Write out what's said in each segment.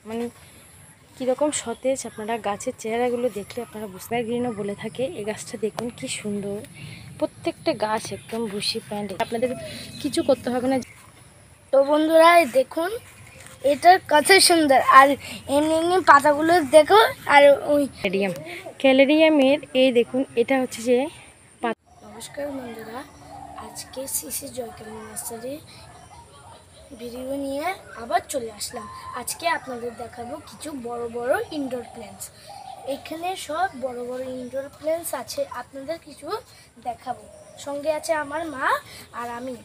মানে কীরকম সতেজ, আপনারা গাছের চেহারাগুলো দেখলে আপনারা বুঝতে গ্রিনও বলে থাকে। এই গাছটা দেখুন কি সুন্দর, প্রত্যেকটা গাছ একদম বুশি প্যান্ট, আপনাদের কিছু করতে হবে না। তো বন্ধুরা দেখুন এটা কত সুন্দর, আর এমনি এমনি পাতাগুলো দেখো। আর ওই ক্যালেরিয়ামের এই দেখুন, এটা হচ্ছে যে নমস্কার বন্ধুরা, আজকে শ্রী জয়কালী নার্সারি ভিডিও নিয়ে আবার চলে আসলাম। আজকে আপনাদের দেখাবো কিছু বড় বড় ইনডোর প্ল্যান্টস। এখানে সব বড় বড় ইনডোর প্ল্যান্টস আছে, আপনাদের কিছু দেখাবো। সঙ্গে আছে আমার মা আর আমি।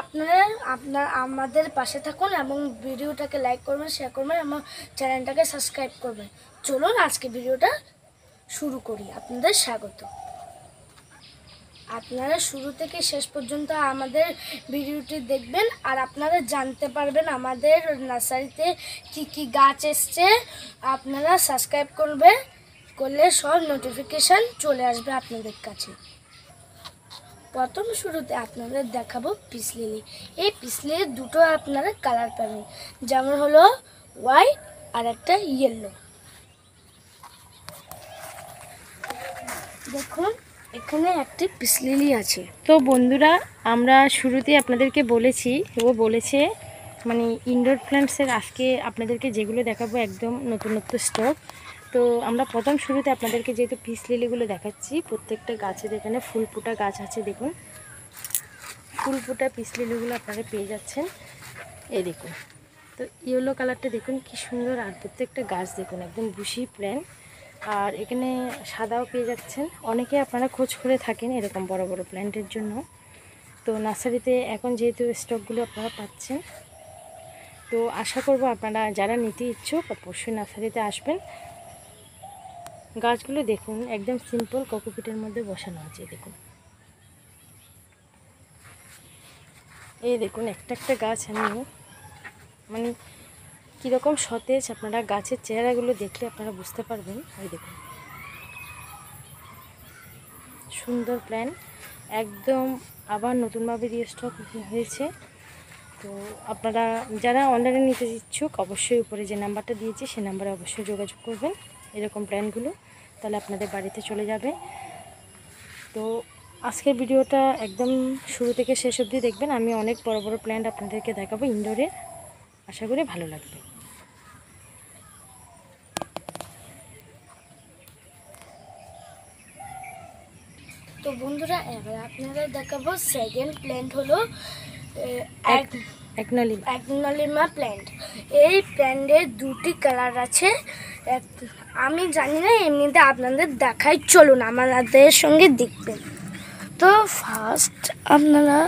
আপনারা আমাদের পাশে থাকুন এবং ভিডিওটাকে লাইক করবেন, শেয়ার করবেন, আমার চ্যানেলটাকে সাবস্ক্রাইব করবেন। চলুন আজকে ভিডিওটা শুরু করি। আপনাদের স্বাগত। আপনারা শুরু থেকে শেষ পর্যন্ত আমাদের ভিডিওটি দেখবেন, আর আপনারা জানতে পারবেন আমাদের নার্সারিতে কি কি গাছ এসছে। আপনারা সাবস্ক্রাইব করলে সব নোটিফিকেশান চলে আসবে আপনাদের কাছে। প্রথম শুরুতে আপনাদের দেখাবো পিস লিলি। এই পিস লিলির দুটো আপনারা কালার পাবেন, যেমন হলো হোয়াইট আর একটা ইয়েলো। দেখুন এখানে একটি পিস লিলি আছে। তো বন্ধুরা, আমরা শুরুতে আপনাদেরকে বলেছি, ও বলেছে মানে ইনডোর প্ল্যান্টসের আজকে আপনাদেরকে যেগুলো দেখাবো একদম নতুনত্ব স্টক। তো আমরা প্রথম শুরুতে আপনাদেরকে যেহেতু পিস লিলিগুলো দেখাচ্ছি, প্রত্যেকটা গাছের এখানে ফুল ফোটা গাছ আছে। দেখুন ফুল ফোটা পিস লিলিগুলো আপনারা পেয়ে যাচ্ছেন। এই দেখুন, তো ইয়েলো কালারটা দেখুন কি সুন্দর, আর প্রত্যেকটা গাছ দেখুন একদম বুশি প্ল্যান্ট। আর এখানে সাদাও পেয়ে যাচ্ছেন। অনেকে আপনারা খোঁজ করে থাকেন এরকম বড় বড় প্ল্যান্টের জন্য। তো নার্সারিতে এখন যেহেতু স্টকগুলো আপনারা পাচ্ছেন, তো আশা করব আপনারা যারা নিতে ইচ্ছুক অবশ্যই নার্সারিতে আসবেন। গাছগুলো দেখুন একদম সিম্পল কোকোপিটের মধ্যে বসানো আছে। দেখুন এই দেখুন একটা একটা গাছ আমি মানে কীরকম সতেজ, আপনারা গাছের চেহারাগুলো দেখলে আপনারা বুঝতে পারবেন। এই দেখুন সুন্দর প্ল্যান, একদম আবার নতুনভাবে রিস্টক হয়েছে। তো আপনারা যারা অনলাইনে নিতে ইচ্ছুক অবশ্যই উপরে যে নাম্বারটা দিয়েছি সেই নাম্বারে অবশ্যই যোগাযোগ করবেন এরকম প্ল্যানগুলো, তাহলে আপনাদের বাড়িতে চলে যাবে। তো আজকের ভিডিওটা একদম শুরু থেকে শেষ অবধি দেখবেন। আমি অনেক বড় বড় প্ল্যান্ট আপনাদেরকে দেখাবো ইনডোরে, আশা করি ভালো লাগবে। তো বন্ধুরা এবার আপনাদের দেখাবো সেকেন্ড প্ল্যান্ট হলো অ্যাগনোলিমা প্ল্যান্ট। এই প্ল্যান্টের দুটি কালার আছে, আমি জানি না, এমনিতে আপনাদের দেখাই, চলুন আমাদের সঙ্গে দেখবেন। তো ফার্স্ট আপনারা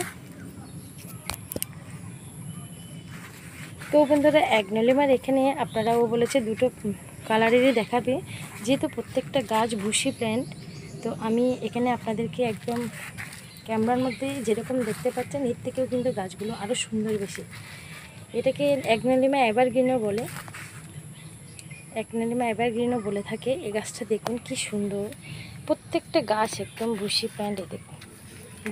তো বন্ধুরা অ্যাগনোলিমার এখানে আপনারাও বলেছে দুটো কালারেরই দেখাবে, যেহেতু প্রত্যেকটা গাছ বুশি প্ল্যান্ট। তো আমি এখানে আপনাদেরকে একদম ক্যামেরার মধ্যে যেরকম দেখতে পাচ্ছেন এর থেকেও কিন্তু গাছগুলো আরও সুন্দর বেশি। এটাকে অ্যাগনোলিমা এভারগ্রিনও বলে, অ্যাগনোলিমা এভারগ্রিনও বলে থাকে। এই গাছটা দেখুন কি সুন্দর, প্রত্যেকটা গাছ একদম বুশি প্ল্যান্ট। এ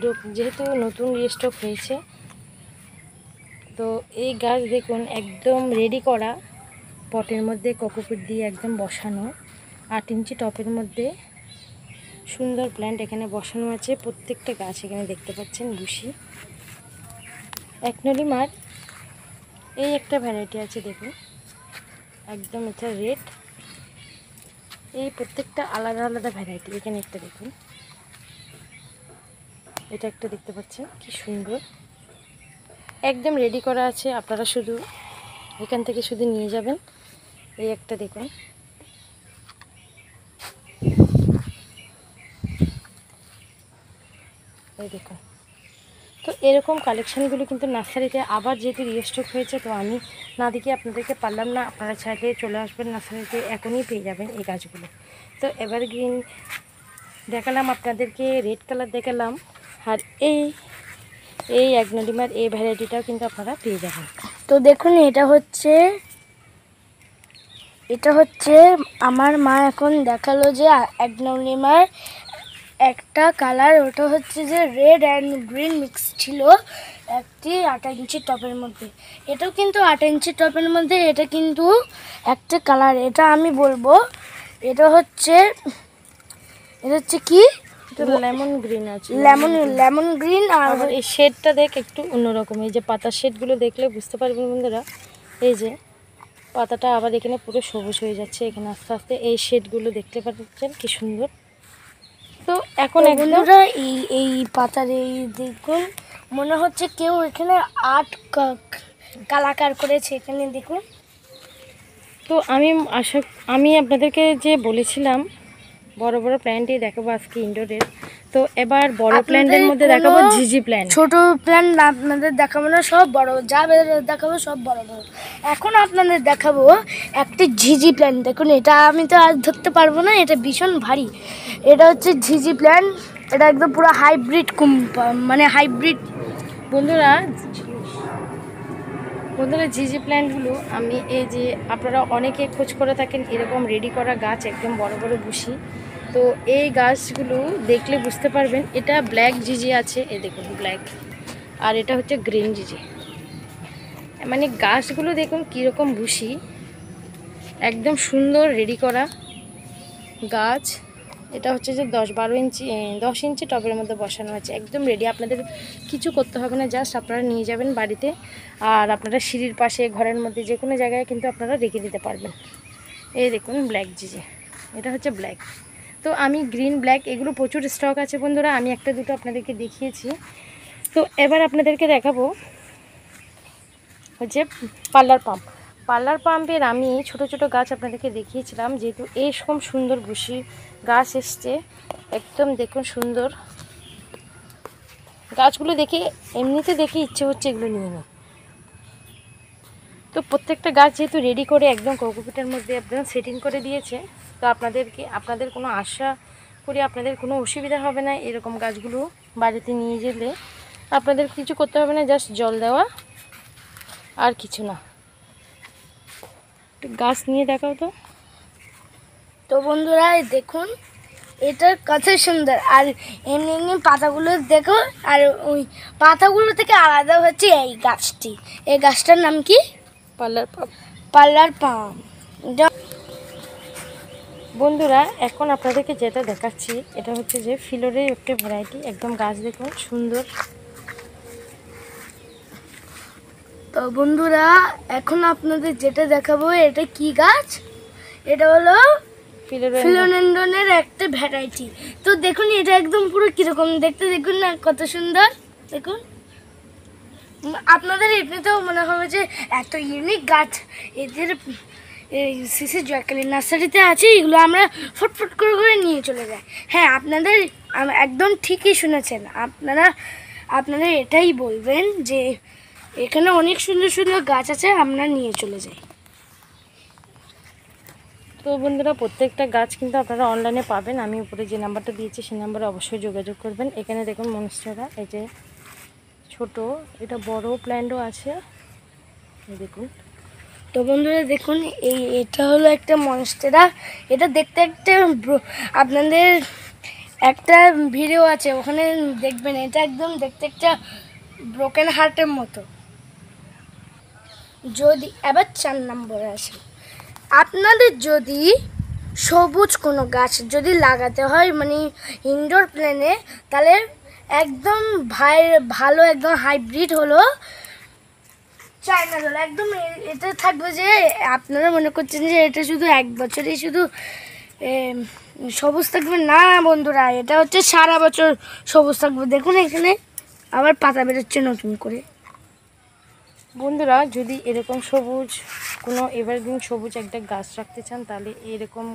দেখুন যেহেতু নতুন রিস্টক হয়েছে, তো এই গাছ দেখুন একদম রেডি করা, পটের মধ্যে কোকোপিট দিয়ে একদম বসানো, 8 ইঞ্চি টপের মধ্যে সুন্দর প্ল্যান্ট এখানে বসানো আছে। প্রত্যেকটা গাছ এখানে দেখতে পাচ্ছেন বুশি। অ্যাগনোলিমার এই একটা ভ্যারাইটি আছে দেখুন, একদম এটা রেড। এই প্রত্যেকটা আলাদা আলাদা ভ্যারাইটি। এখানে একটা দেখুন, এটা একটা দেখতে পাচ্ছেন কি সুন্দর, একদম রেডি করা আছে। আপনারা শুধু এখান থেকে শুধু নিয়ে যাবেন। এই একটা দেখুন, এই দেখুন। তো এরকম কালেকশানগুলো কিন্তু নার্সারিতে আবার যেহেতু রিস্টক হয়েছে, তো আমি না দেখে আপনাদেরকে পারলাম না। আপনারা চাইলে চলে আসবেন নার্সারিতে, এখনই পেয়ে যাবেন এই গাছগুলো। তো এভারগ্রিন দেখালাম আপনাদেরকে, রেড কালার দেখালাম, আর এই অ্যাগনোলিমার এই ভ্যারাইটিটাও কিন্তু আপনারা পেয়ে যাবেন। তো দেখুন এটা হচ্ছে আমার মা এখন দেখালো যে অ্যাগনোলিমার একটা কালার, ওটা হচ্ছে যে রেড অ্যান্ড গ্রিন মিক্স ছিল। একটি 8 ইঞ্চি টবের মধ্যে। এটাও কিন্তু 8 ইঞ্চি টবের মধ্যে। এটা কিন্তু একটা কালার, এটা আমি বলবো এটা হচ্ছে কি লেমন গ্রিন আছে, লেমন গ্রিন। আর আবার এই শেডটা দেখ একটু অন্যরকম, এই যে পাতার শেডগুলো দেখলে বুঝতে পারবেন বন্ধুরা। এই যে পাতাটা আবার এখানে পুরো সবুজ হয়ে যাচ্ছে, এখানে আস্তে আস্তে এই শেডগুলো দেখতে পাচ্ছেন কি সুন্দর। তো এখন বন্ধুরা এই পাতার এই দেখুন, মনে হচ্ছে কেউ এখানে আর্ট কালাকার করেছে, এখানে দেখুন। তো আমি আপনাদেরকে যে বলেছিলাম বড় বড় প্ল্যান্টই দেখাবো আজকে ইনডোরের। তো এবার বড় প্ল্যান্টের মধ্যে দেখাবো ঝিঝি প্ল্যান্ট। ছোট প্ল্যান্ট আপনাদের দেখাবো না, সব বড় যা দেখাবো সব বড় বড়। এখন আপনাদের দেখাবো একটি ঝিঝি প্ল্যান্ট। দেখুন এটা আমি তো আর ধরতে পারবো না, এটা ভীষণ ভারী। এটা হচ্ছে ঝিঝি প্ল্যান্ট, এটা একদম পুরো হাইব্রিড মানে হাইব্রিড। বন্ধুরা ঝিঝি প্ল্যান্টগুলো আমি এই যে আপনারা অনেকে খোঁজ করে থাকেন এরকম রেডি করা গাছ, একদম বড় বড় বুশি। তো এই গাছগুলো দেখলে বুঝতে পারবেন এটা ব্ল্যাক ঝিঝি আছে, এই দেখুন ব্ল্যাক, আর এটা হচ্ছে গ্রিন ঝিঝি। মানে গাছগুলো দেখুন কীরকম বুশি, একদম সুন্দর রেডি করা গাছ। এটা হচ্ছে যে 10 ইঞ্চি টবের মধ্যে বসানো আছে, একদম রেডি। আপনাদের কিছু করতে হবে না, জাস্ট আপনারা নিয়ে যাবেন বাড়িতে, আর আপনারা সিঁড়ির পাশে ঘরের মধ্যে যে কোনো জায়গায় কিন্তু আপনারা রেখে দিতে পারবেন। এই দেখুন ব্ল্যাক জিজি, এটা হচ্ছে ব্ল্যাক। তো আমি গ্রিন ব্ল্যাক এগুলো প্রচুর স্টক আছে বন্ধুরা, আমি একটা দুটো আপনাদেরকে দেখিয়েছি। তো এবার আপনাদেরকে দেখাবো হচ্ছে পার্লার পাম্পের আমি ছোট ছোট গাছ আপনাদেরকে দেখিয়েছিলাম, যেহেতু এইরকম সুন্দর বুশি গাছ এসছে, একদম দেখুন সুন্দর গাছগুলো দেখে এমনিতে দেখে ইচ্ছে হচ্ছে এগুলো নিয়ে নিই। তো প্রত্যেকটা গাছ যেহেতু রেডি করে একদম কোকোপিটের মধ্যে একদম সেটিং করে দিয়েছে, তো আপনাদের কোনো আশা করি আপনাদের কোনো অসুবিধা হবে না। এরকম গাছগুলো বাড়িতে নিয়ে গেলে আপনাদের কিছু করতে হবে না, জাস্ট জল দেওয়া আর কিছু না। গাছ নিয়ে দেখাও তো। তো বন্ধুরা দেখুন এটার কত সুন্দর, আর এমনি এমনি পাতাগুলো দেখো, আর ওই পাতাগুলো থেকে আলাদা হচ্ছে এই গাছটি। এই গাছটার নাম কি? পার্লার পাম। বন্ধুরা এখন আপনাদেরকে যেটা দেখাচ্ছি এটা হচ্ছে যে ফিলোরের একটা ভ্যারাইটি, একদম গাছ দেখুন সুন্দর। তো বন্ধুরা এখন আপনাদের যেটা দেখাবো এটা কি গাছ? এটা হলো ফিলোডেন্ড্রনের একটা ভ্যারাইটি। তো দেখুন এটা একদম পুরো কিরকম দেখতে, দেখুন না কত সুন্দর। দেখুন আপনাদের এমনিতেও মনে হবে যে এত ইউনিক গাছ এদের সিসি জয়কালী নার্সারিতে আছে, এগুলো আমরা ফটফট করে করে নিয়ে চলে যাই। হ্যাঁ আপনাদের একদম ঠিকই শুনেছেন, আপনারা এটাই বলবেন যে এখানে অনেক সুন্দর সুন্দর গাছ আছে, আমরা নিয়ে চলে যাই। তো বন্ধুরা প্রত্যেকটা গাছ কিন্তু আপনারা অনলাইনে পাবেন, আমি উপরে যে নাম্বারটা দিয়েছি সেই নাম্বারে অবশ্যই যোগাযোগ করবেন। এখানে দেখুন মনস্টেরা, এই যে ছোট, এটা বড় প্ল্যান্টও আছে, দেখুন। তো বন্ধুরা দেখুন এটা হলো একটা মনস্টেরা। এটা দেখতে একটা আপনাদের একটা ভিডিও আছে ওখানে দেখবেন, এটা একদম দেখতে একটা ব্রোকেন হার্টের মতো। যদি এবার 4 নম্বরে আসে, আপনাদের যদি সবুজ কোনো গাছ যদি লাগাতে হয় মানে ইনডোর প্ল্যানে, তাহলে একদম ভালো একদম হাইব্রিড হলো চায়না জল। একদম এটা থাকবে যে আপনারা মনে করছেন যে এটা শুধু 1 বছরই শুধু সবুজ থাকবে, না বন্ধুরা, এটা হচ্ছে সারা বছর সবুজ থাকবে। দেখুন এখানে আবার পাতা বেরোচ্ছে নতুন করে। বন্ধুরা যদি এরকম সবুজ কোনো এভারগ্রিন সবুজ একটা গাছ রাখতে চান তাহলে এরকম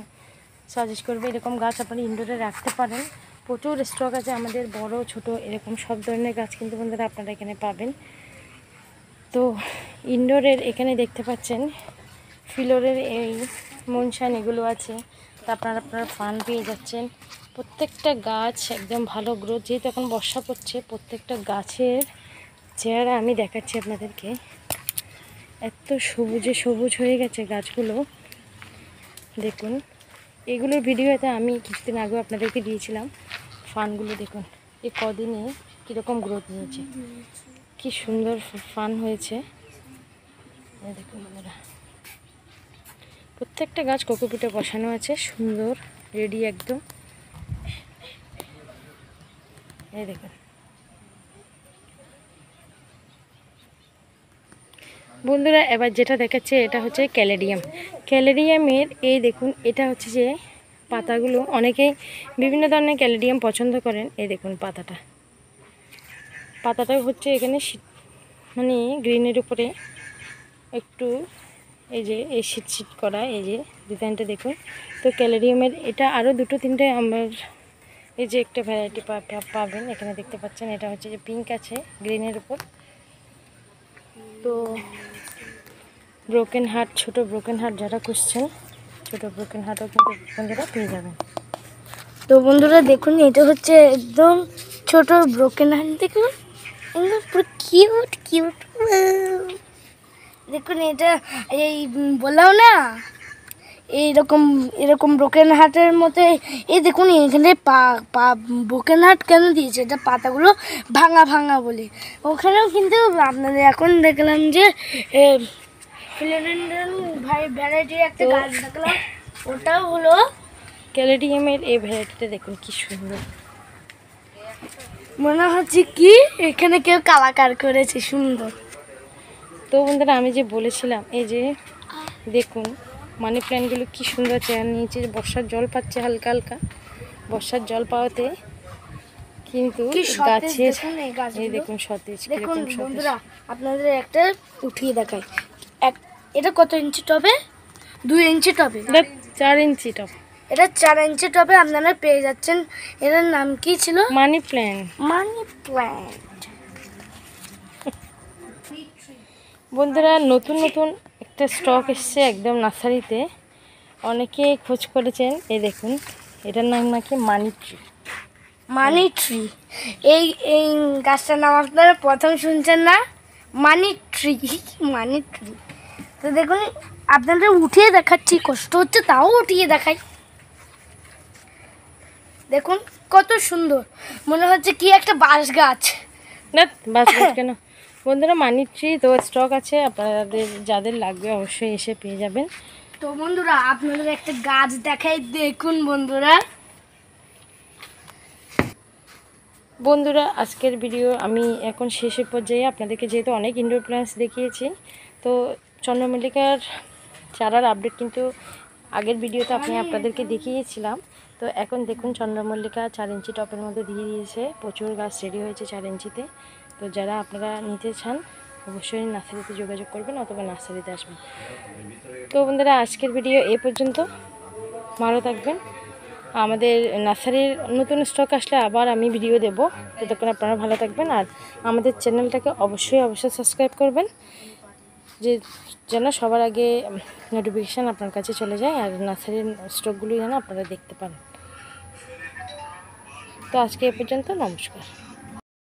সাজেস্ট করবে, এরকম গাছ আপনারা ইনডোরে রাখতে পারেন। প্রচুর স্টক আছে আমাদের, বড় ছোট এরকম সব ধরনের গাছ কিন্তু বন্ধুরা আপনারা এখানে পাবেন। তো ইনডোরের এখানে দেখতে পাচ্ছেন ফিলোরের এই মনসান এগুলো আছে, তো আপনারা ফান পেয়ে যাচ্ছেন। প্রত্যেকটা গাছ একদম ভালো গ্রোথ, যেহেতু এখন বর্ষা পড়ছে প্রত্যেকটা গাছের চেহারা আমি দেখাচ্ছি আপনাদেরকে, এত সবুজে সবুজ হয়ে গেছে গাছগুলো দেখুন। এগুলোর ভিডিওতে আমি কিছুদিন আগেও আপনাদেরকে দিয়েছিলাম। ফানগুলো দেখুন এই কদিনে কীরকম গ্রোথ নিয়েছে, কি সুন্দর ফান হয়েছে। এই দেখুন বন্ধুরা, প্রত্যেকটা গাছ কোকোপিটে বসানো আছে, সুন্দর রেডি একদম। এই দেখুন বন্ধুরা, এবার যেটা দেখাচ্ছে এটা হচ্ছে ক্যালেরিয়াম। ক্যালেরিয়ামের এই দেখুন, এটা হচ্ছে যে পাতাগুলো, অনেকেই বিভিন্ন ধরনের ক্যালেরিয়াম পছন্দ করেন। এই দেখুন পাতাটা হচ্ছে এখানে মানে গ্রিনের উপরে একটু এই যে এই শীত করা, এই যে ডিজাইনটা দেখুন। তো ক্যালেরিয়ামের এটা আরও 2-3টে আমার এই যে একটা ভ্যারাইটি পাবেন এখানে দেখতে পাচ্ছেন। এটা হচ্ছে যে পিঙ্ক আছে গ্রিনের উপর। তো ব্রোকেন হার্ট, ছোটো ব্রোকেন হার্ট যারা খুঁজছেন, ছোটো ব্রোকেন হার্টও কিন্তু বন্ধুরা পেয়ে যাবেন। তো বন্ধুরা দেখুন, এটা হচ্ছে একদম ছোট ব্রোকেন হার্ট। দেখুন একদম পুরো কিউট কিউট। দেখুন এটা এই বললাম না, এইরকম এরকম ব্রোকেন হার্টের মতো। এই দেখুন এখানে ব্রোকেন হার্ট কেন দিয়েছে, এটা পাতাগুলো ভাঙা ভাঙা বলে। ওখানেও কিন্তু আপনাদের এখন দেখলাম যে ফিলোডেন্ড্রন ভ্যারাইটির একটা গাছ দেখলাম, ওটাও হলো ক্যালেরিয়ামের এই ভ্যারাইটিটা দেখুন কি সুন্দর। মনে হচ্ছে কি এখানে কেউ কালাকার করেছে, সুন্দর। তো বন্ধুরা, আমি যে বলেছিলাম, এই যে দেখুন মানি প্ল্যান্টগুলো কি সুন্দর চেয়ার নিয়েছে। বর্ষার জল পাচ্ছে হালকা হালকা, বর্ষার জল পাওয়াতে কিন্তু গাছের এই দেখুন সতেজ। দেখুন বন্ধুরা, আপনাদের একটা উঠিয়ে দেখাই। এটা কত ইঞ্চি টবে? 2 ইঞ্চি টবে, 4 ইঞ্চি টব। এটা 4 ইঞ্চি টবে আপনারা পেয়ে যাচ্ছেন। এটার নাম কি ছিল? Money plant. Money plant. বন্ধুরা, নতুন নতুন একটা স্টক এসছে একদম নার্সারিতে, অনেকে খোঁজ করেছেন। এই দেখুন, এটার নাম নাকি মানি ট্রি। মানি ট্রি, এই এই গাছটার নাম আপনারা প্রথম শুনছেন না? মানি ট্রি, মানি ট্রি। তো দেখুন আপনাদের উঠিয়ে দেখাচ্ছি, কষ্ট হচ্ছে তাও উঠিয়ে দেখাই। দেখুন কত সুন্দর, মনে হচ্ছে কি একটা বাঁশ গাছ। না বাস কেন বন্ধুরা, মানি ট্রি তো স্টক আছে, আপনাদের যাদের লাগবে অবশ্যই এসে পেয়ে যাবেন। তো বন্ধুরা আপনাদের একটা গাছ দেখাই, দেখুন বন্ধুরা আজকের ভিডিও আমি এখন শেষের পর্যায়ে আপনাদেরকে যেহেতু অনেক ইনডোর প্ল্যান্টস দেখিয়েছি, তো চন্দ্রমল্লিকার চারার আপডেট কিন্তু আগের ভিডিওতে আপনাদেরকে দেখিয়েছিলাম। তো এখন দেখুন চন্দ্রমল্লিকা 4 ইঞ্চি টপের মধ্যে দিয়ে দিয়েছে, প্রচুর গাছ রেডি হয়েছে 4 ইঞ্চিতে। তো যারা আপনারা নিতে চান অবশ্যই নার্সারিতে যোগাযোগ করবেন অথবা নার্সারিতে আসবেন। তো বন্ধুরা আজকের ভিডিও এই পর্যন্ত, ভালো থাকবেন। আমাদের নার্সারির নতুন স্টক আসলে আবার আমি ভিডিও দেব, ততক্ষণ আপনারা ভালো থাকবেন। আর আমাদের চ্যানেলটাকে অবশ্যই সাবস্ক্রাইব করবেন, যেন সবার আগে নোটিফিকেশান আপনার কাছে চলে যায়, আর নার্সারির স্টকগুলি যেন আপনারা দেখতে পান। তো আজকে এ পর্যন্ত, নমস্কার।